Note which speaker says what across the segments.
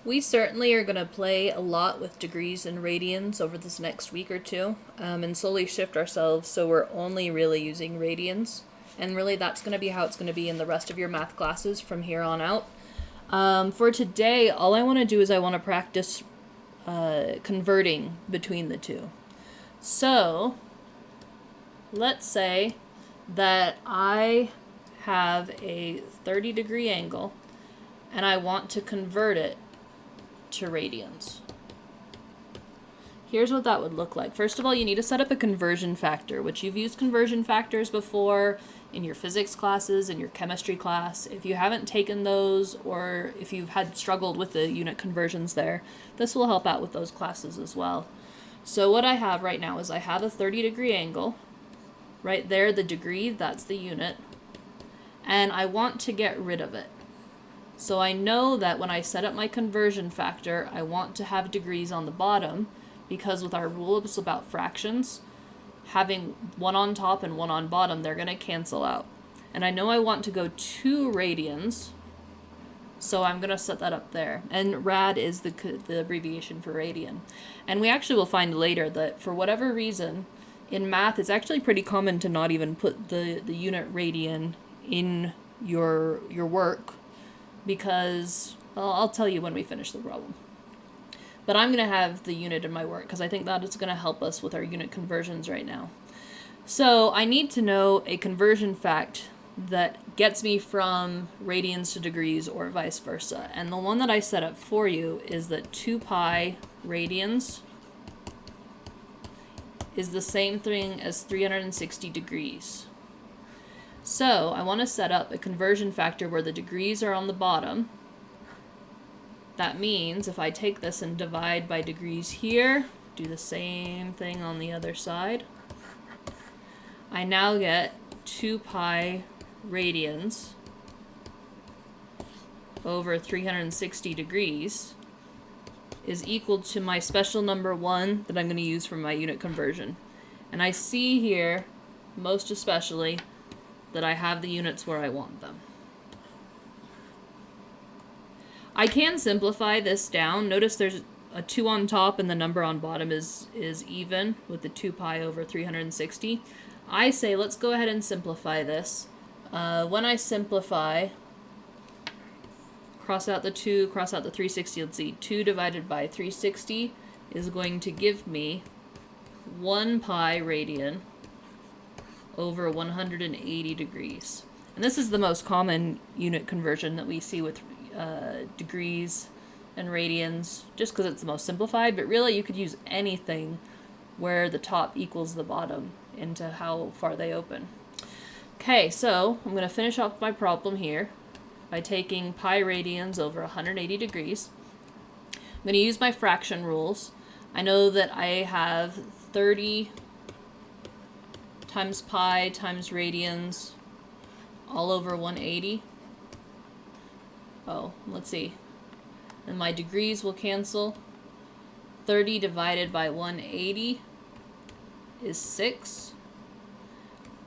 Speaker 1: We certainly are going to play a lot with degrees and radians over this next week or two, and slowly shift ourselves so we're only really using radians. And really that's going to be how it's going to be in the rest of your math classes from here on out. For today, all I want to do is I want to practice converting between the two. So, let's say that I have a 30-degree angle and I want to convert it to radians. Here's what that would look like. First of all, you need to set up a conversion factor, which you've used conversion factors before in your physics classes, in your chemistry class. If you haven't taken those, or if you've had struggled with the unit conversions there, this will help out with those classes as well. So what I have right now is I have a 30-degree angle. Right there, the degree, that's the unit. And I want to get rid of it. So I know that when I set up my conversion factor, I want to have degrees on the bottom, because with our rules about fractions, having one on top and one on bottom, they're going to cancel out. And I know I want to go 2 radians, so I'm going to set that up there. And rad is the abbreviation for radian. And we actually will find later that for whatever reason, in math, it's actually pretty common to not even put the unit radian in your work, because, well, I'll tell you when we finish the problem. But I'm going to have the unit in my work because I think that is going to help us with our unit conversions right now. So I need to know a conversion fact that gets me from radians to degrees or vice versa. And the one that I set up for you is that 2 pi radians is the same thing as 360 degrees. So I want to set up a conversion factor where the degrees are on the bottom. That means if I take this and divide by degrees here, do the same thing on the other side, I now get 2 pi radians over 360 degrees is equal to my special number 1 that I'm going to use for my unit conversion. And I see here, most especially, that I have the units where I want them. I can simplify this down. Notice there's a 2 on top and the number on bottom is even with the 2 pi over 360. I say let's go ahead and simplify this. When I simplify, cross out the 2, cross out the 360, let's see, 2 divided by 360 is going to give me 1 pi radian over 180 degrees. And this is the most common unit conversion that we see with degrees and radians, just because it's the most simplified, but really you could use anything where the top equals the bottom into how far they open. Okay, so I'm going to finish off my problem here by taking pi radians over 180 degrees. I'm going to use my fraction rules. I know that I have 30 times pi times radians all over 180. Oh, let's see. And my degrees will cancel. 30 divided by 180 is 6.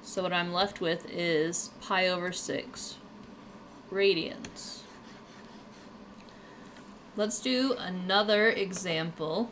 Speaker 1: So what I'm left with is pi over 6 radians. Let's do another example